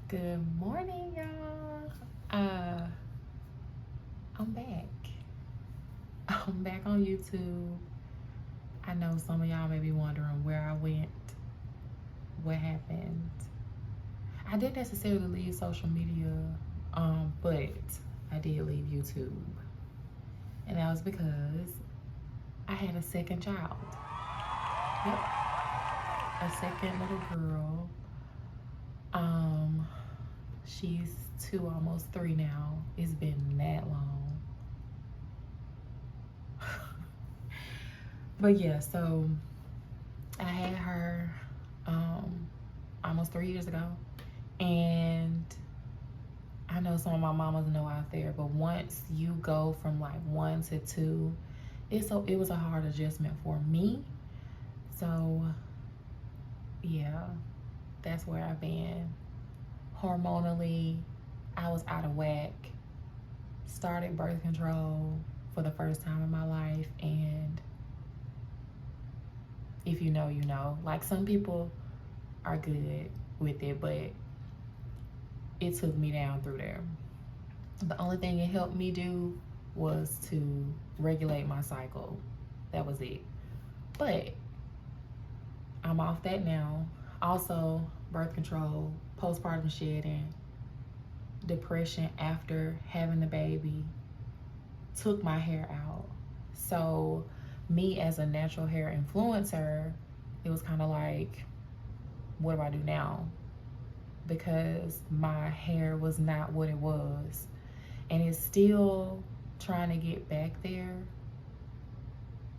Good morning, y'all. I'm back. I'm back on YouTube. I know some of y'all may be wondering where I went, what happened. I didn't necessarily leave social media, but I did leave YouTube. And that was because I had a second child. Yep. A second little girl. She's 2, almost 3 now. It's been that long. But yeah, so I had her almost 3 years ago. And I know some of my mamas know out there, but once you go from like 1 to 2, it was a hard adjustment for me. So yeah, that's where I've been. Hormonally, I was out of whack. Started birth control for the first time in my life, and if you know, you know. Like, some people are good with it, but it took me down through there. The only thing it helped me do was to regulate my cycle. That was it. But I'm off that now. Also, birth control, postpartum shedding, depression after having the baby took my hair out. So me as a natural hair influencer, it was kind of like, what do I do now? Because my hair was not what it was, and it's still trying to get back there,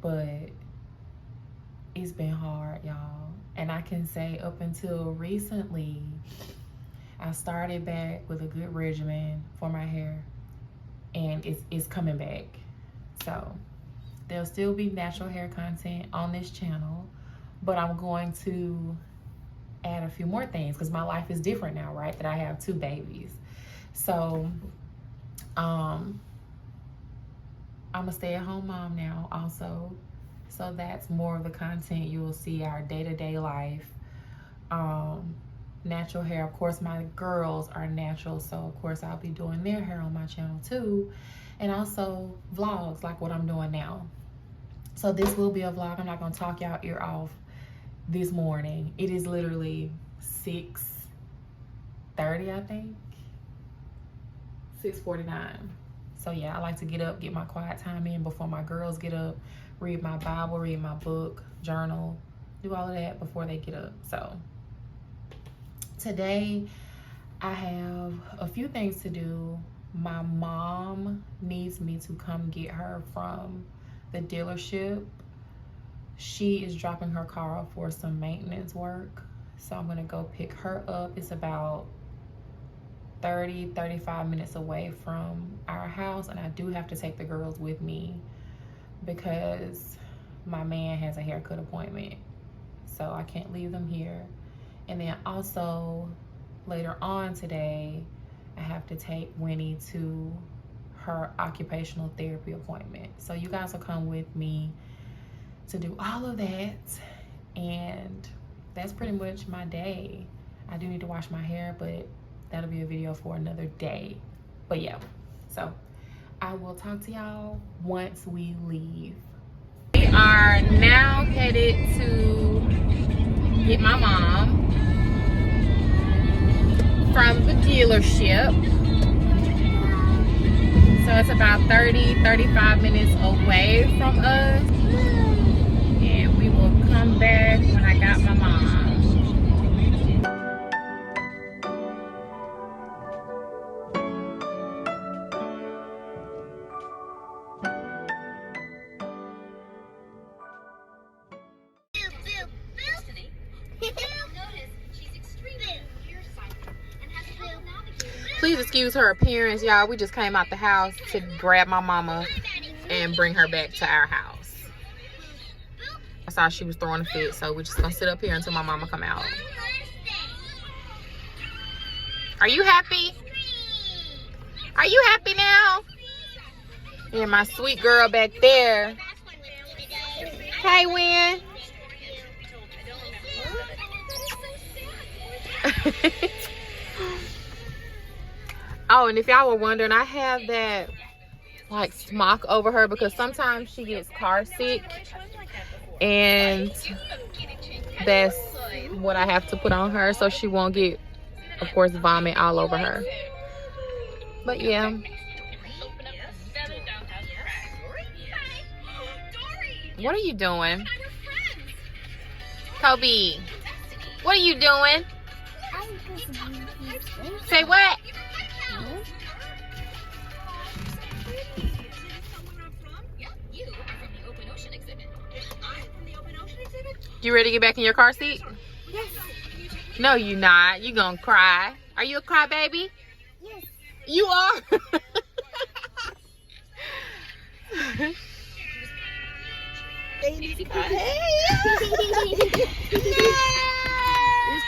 but it's been hard, y'all. And I can say up until recently, I started back with a good regimen for my hair, and it's coming back. So there'll still be natural hair content on this channel, but I'm going to add a few more things because my life is different now, right? That I have 2 babies. So I'm a stay-at-home mom now also. So that's more of the content you will see, our day-to-day life. Natural hair, of course, my girls are natural, so of course I'll be doing their hair on my channel too. And also vlogs like what I'm doing now. So this will be a vlog. I'm not gonna talk y'all ear off this morning. It is literally 6:30, I think. 6:49. So yeah, I like to get up, get my quiet time in before my girls get up, read my Bible, read my book, journal, do all of that before they get up. So today I have a few things to do. My mom needs me to come get her from the dealership. She is dropping her car off for some maintenance work. So I'm gonna go pick her up. It's about 35 minutes away from our house, and I do have to take the girls with me because my man has a haircut appointment, so I can't leave them here. And then also later on today, I have to take Winnie to her occupational therapy appointment. So you guys will come with me to do all of that, and that's pretty much my day. I do need to wash my hair, but that'll be a video for another day. But yeah, so I will talk to y'all once we leave. We are now headed to get my mom from the dealership. So it's about 35 minutes away from us. And we will come back when I got my mom. Please excuse her appearance, y'all. We just came out the house to grab my mama and bring her back to our house. I saw she was throwing a fit, so we're just gonna sit up here until my mama come out. Are you happy? Are you happy now? Yeah, my sweet girl back there. Hey, Win. Oh, and if y'all were wondering, I have that like smock over her because sometimes she gets car sick, and that's what I have to put on her so she won't get, of course, vomit all over her. But yeah. What are you doing? Kobe, what are you doing? Say what? You ready to get back in your car seat? Yes. No, you not. You gonna cry. Are you a cry baby? Yes. You are? It's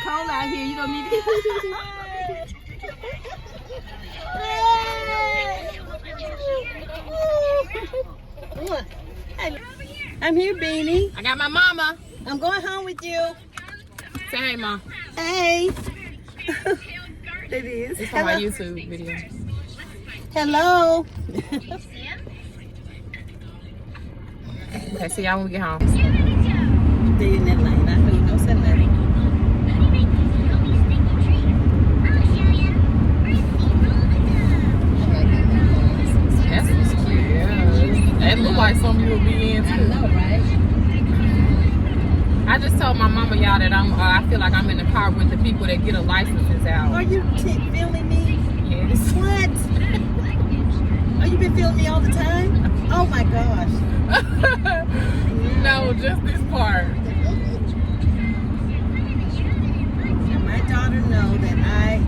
cold out here. You don't need to. I'm here, Beanie. I got my mama. I'm going home with you. Say hey, Mom. Hey. It is. It's on my YouTube video. Hello. Okay, see y'all when we get home. Stay in that lane. I heard no say nothing. That's cute. Yeah. That look like something you would be in too. I know, right? I just told my mama, y'all, that I feel like I'm in the car with the people that get a licenses out. Are you feeling me? Yes. What? Oh, you been feeling me all the time? Oh my gosh. No, just this part. Now my daughter know that I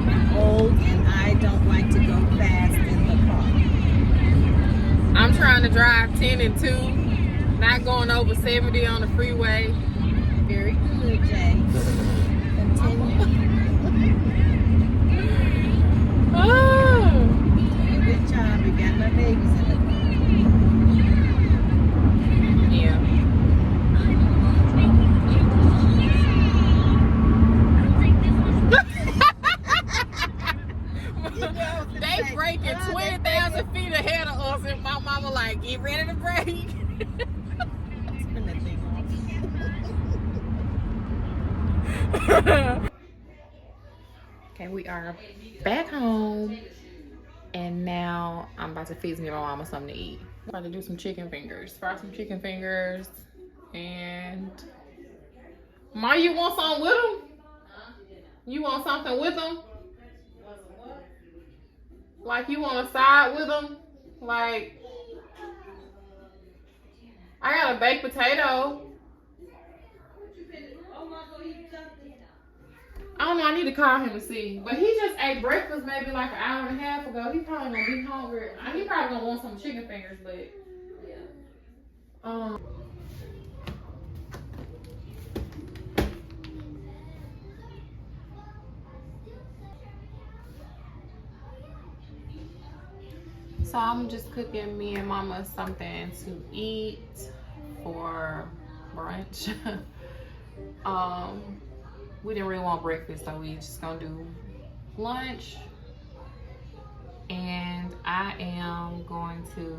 am old and I don't like to go fast in the car. I'm trying to drive 10 and 2, not going over 70 on the freeway. Very good, Jay. Continue. Oh. Good job. You got my babies in the car. Yeah. They breaking 20,000 feet ahead of us, and my mama like, get ready to brake. Turn that thing off. Okay, we are back home, and now I'm about to fix me and my mama something to eat. I'm about to do some chicken fingers, fry some chicken fingers, and Ma, you want something with them? You want something with them? Like you want a side with them? Like, I got a baked potato. I don't know, I need to call him to see. But he just ate breakfast maybe like an hour and a half ago. He probably gonna be hungry. He probably gonna want some chicken fingers, but so I'm just cooking me and mama something to eat for brunch. We didn't really want breakfast, so we just gonna do lunch. And I am going to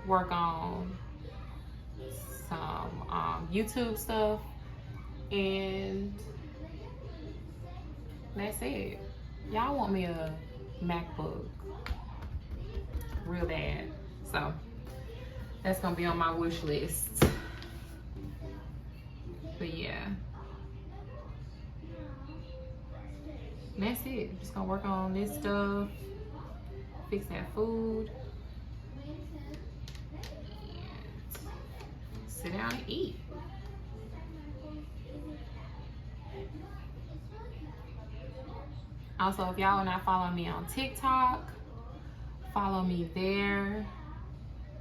work on some YouTube stuff, and that's it. Y'all want me a MacBook real bad, so that's gonna be on my wish list. But yeah, and that's it. Just gonna work on this stuff, fix that food, and sit down and eat. Also, if y'all are not following me on TikTok, follow me there.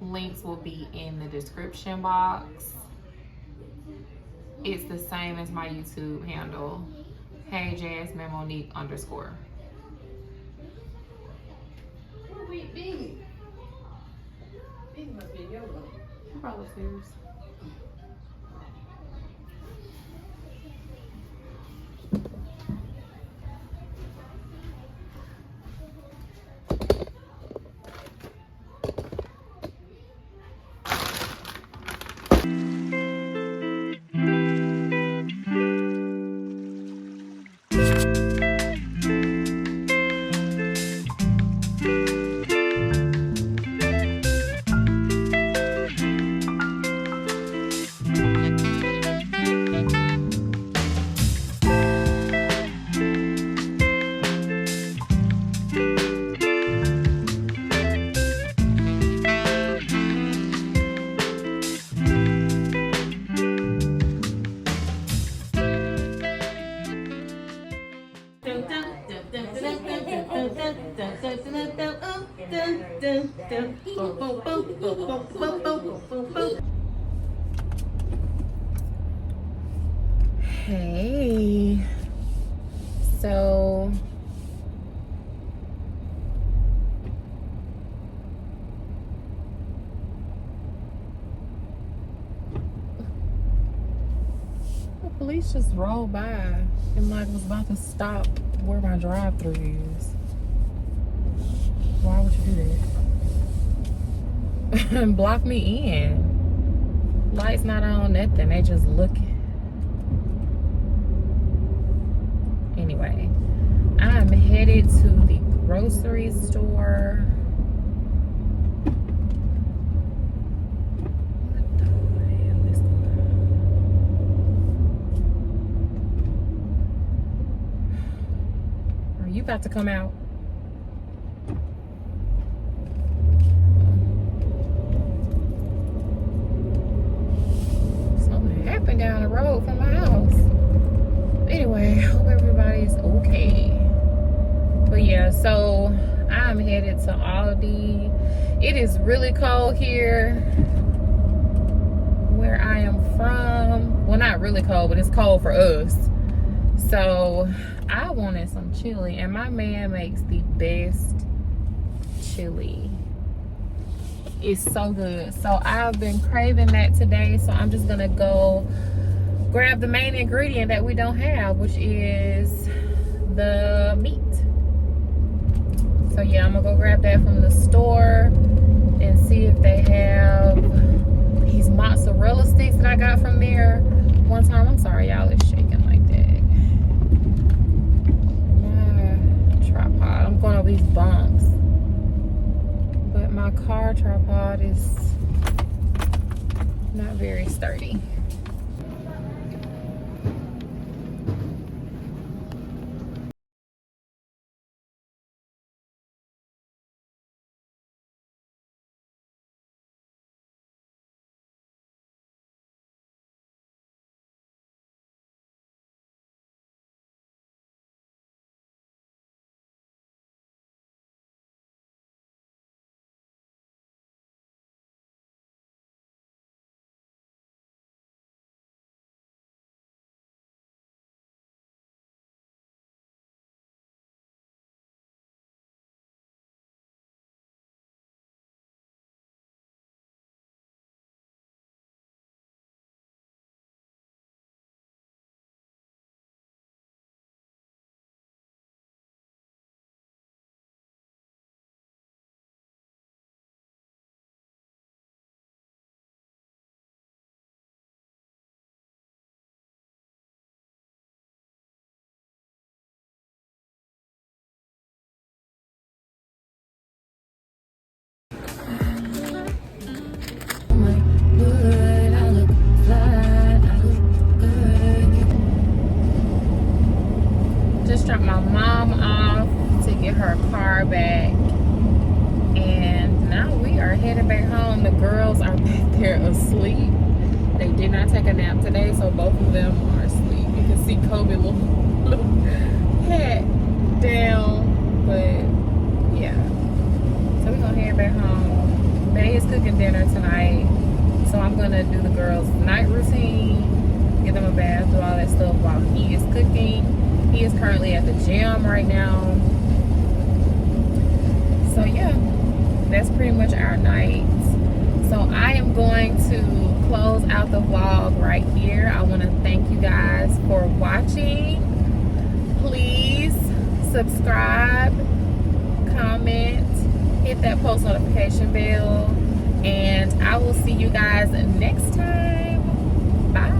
Links will be in the description box. It's the same as my YouTube handle. Hey Jasmine Monique _. Where we be? Beanie must be in your room. Probably upstairs. Hey, so the police just rolled by and like was about to stop where my drive-thru is. Why would you do that? And block me in. Lights not on, nothing. They just looking. Anyway, I'm headed to the grocery store. What the hell is going on? Are you about to come out? Something happened down the road from my house. Anyway, hope everybody's okay. But yeah, so I'm headed to Aldi. It is really cold here where I am from. Well, not really cold, but it's cold for us. So I wanted some chili, and my man makes the best chili. It's so good. So I've been craving that today, so I'm just gonna go grab the main ingredient that we don't have, which is the meat. So yeah, I'm gonna go grab that from the store and see if they have these mozzarella sticks that I got from there one time. I'm sorry y'all, it's shaking like that. My tripod, I'm going over these bumps, but my car tripod is not very sturdy. Just dropped my mom off to get her car back, and now we are headed back home. The girls are back there asleep. They did not take a nap today, so both of them are asleep. You can see Kobe little head down, but yeah. So we're gonna head back home. Bay is cooking dinner tonight, so I'm gonna do the girls' night routine, give them a bath, do all that stuff while he is cooking. He is currently at the gym right now. So yeah, that's pretty much our night. So I am going to close out the vlog right here. I want to thank you guys for watching. Please subscribe, comment, hit that post notification bell, and I will see you guys next time. Bye.